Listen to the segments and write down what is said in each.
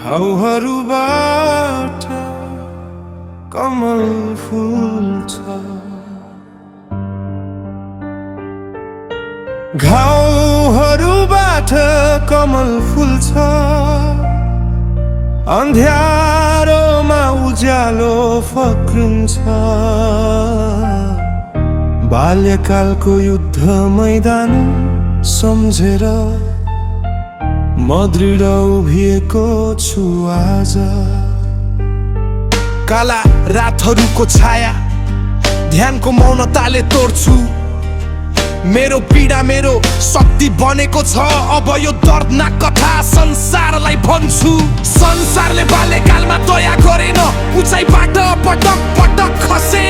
घाउहरूबाट कमल फुल्छ घाउहरूबाट कमल फुल्छ अन्ध्यारोमा उज्यालो फक्रिन्छ बाल्यकालको युद्ध मैदान सम्झेर म दृढ उभिएको छु आज काला रातहरूको छाया ध्यानको मौनताले तोड्छु मेरो पीडा मेरो शक्ति बनेको छ अब यो दर्दनाक कथा संसारलाई भन्छु संसारले बाल्यकालमा दया गरेन उचाइबाट पटक पटक खसे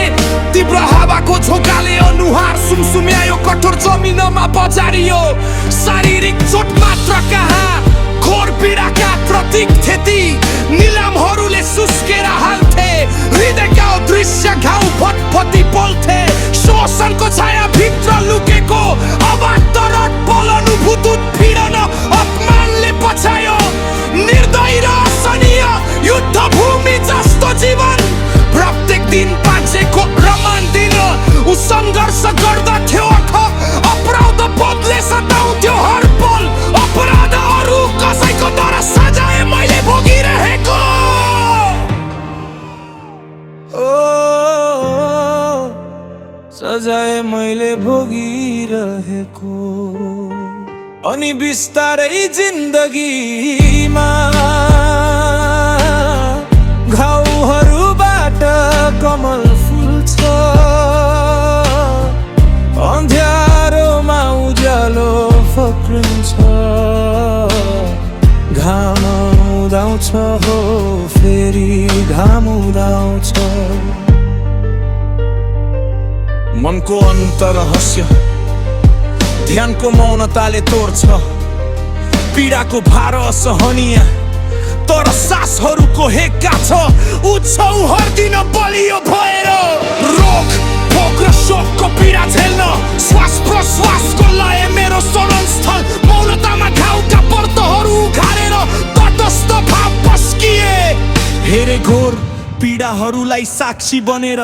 तीव्र हावाको झोकाले अनुहार सुमसुम्यायो कठोर जमिनमा बजारियो शारीरिक चोट मात्र कहाँ घोर पीडाका प्रतीक थिए ती निलामहरूले सुस्केर हाल्थे हृदयका दृश्य घाउ फटफटी बोल्थे शोषणको छाया भित्र लुकेको अवाक दरद पल अनुभूत उत्पीडन अपमानले पछायो निर्दय र असहनीय युद्ध भूमि जस्तो जीवन प्रत्येक दिन बाँचेको रमान दिन ऊ सङ्घर्ष गर्दथ्यो अपराध बदले सताउँथ्यो हर पल अपराध अरू कसैको द्वारा सजाय मैले भोगिरहेको सजाय मैले भोगिरहेको अनि बिस्तारै जिन्दगीमा घाउहरूबाट कमल फुल्छ अन्ध्यारोमा उज्यालो फक्रिन्छ घाम उदाउँछ हो फेरि घाम उदाउँछ मनको अन्तरहस्य ध्यानको मौनताले तोड्छ पीडाको भार असहनीय तर सासहरूको हेक्का छ उछौ हर दिन बलियो भएर रोग भोक र शोकको पीडा झेल्न श्वास प्रश्वासको लय मेरो शरणस्थल मौनतामा घाउका पर्तहरू उघारेर तटस्थ भाव पस्किए हेरे घोर पीडाहरूलाई साक्षी बनेर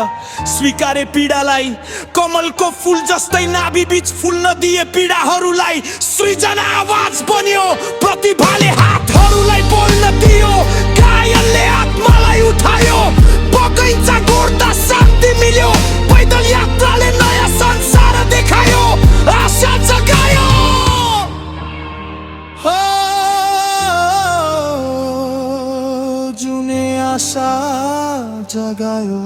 स्वीकारे पीडालाई कमलको फूल जस्तै नाभि बीच फुल्न दिए पीडाहरूलाई सृजना आवाज बन्यो प्रतिभाले हातहरूलाई बोल्न दियो गायनले आत्मालाई उठायो बगैँचा गोड्दा शान्ति मिल्यो पैदल यात्राले नयाँ संसार देखायो आशा जगायो जुने आशा जगायो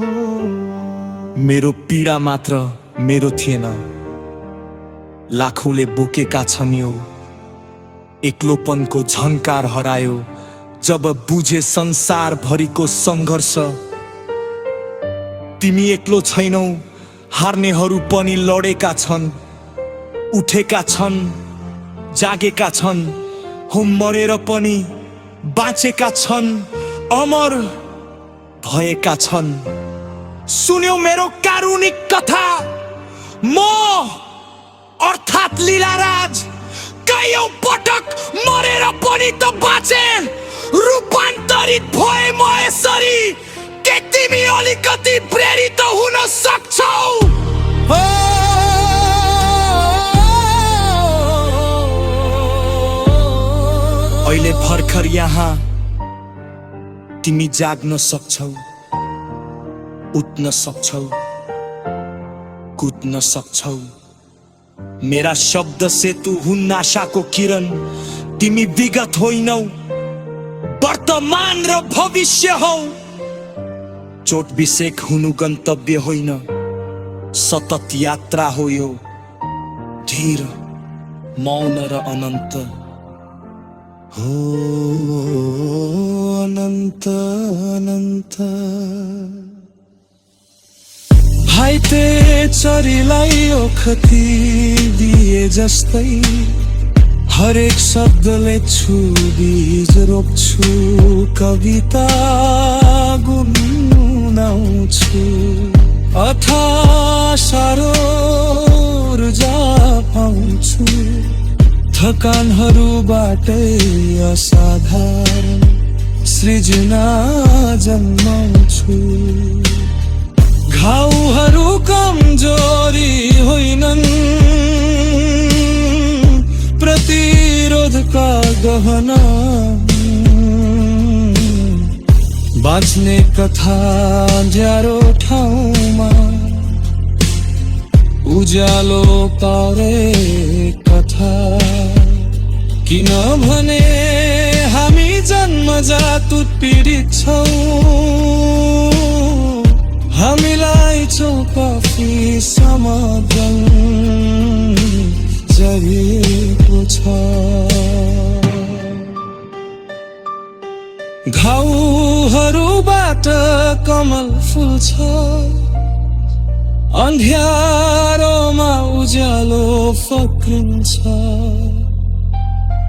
मेरो पीडा मात्र मेरो थिएन लाखौंले बोकेका छन् यो एक्लोपनको झन्कार हरायो जब बुझे संसार भरिको सङ्घर्ष तिमी एक्लो छैनौ हार्नेहरू पनि लडेका छन् उठेका छन् जागेका छन् हो मरेर पनि बाँचेका छन् अमर भएका छन् सुन्यौ मेरो कारुणिक कथा म अर्थात् लीलाराज कयौं पटक मरेर पनि त बाँचे रूपान्तरित भए म यसरी के तिमी अलिकति प्रेरित हुन सक्छौ अहिले भर्खर यहाँ तिमी जाग्न सक्छौ उठ्न सक्छौ कुद्न सक्छौ मेरा शब्द सेतु हुन् आशाको किरण तिमी विगत होइनौ वर्तमान र भविष्य हौ चोट विषेक हुनु गन्तव्य होइन सतत यात्रा हो यो धीर मौन र अनन्त हो अनन्त अनन्त घाइते चरीलाई ओखती दिए जस्तै हरेक शब्दले छु बीज रोप्छु कविता गुनगुनाउँछु अथाह सारो ऊर्जा पाउँछु थकानहरूबाटै असाधारण सृजना जन्माउँछु। घाउहरू कमजोरी होइनन्, प्रतिरोधका गहना। बाँच्ने कथा ज्यारो ठाउँमा, उज्यालो पारे कथा। किनभने हामी जन्मजात उत्पीडित छौँ, हामीलाई चौपाफी समाजन जरिएको छ। घाउहरूबाट कमल फुल्छ, अन्ध्यारोमा उज्यालो फक्रिन्छ।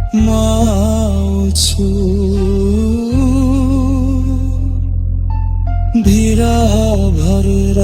म आउँछु भिरा भरेर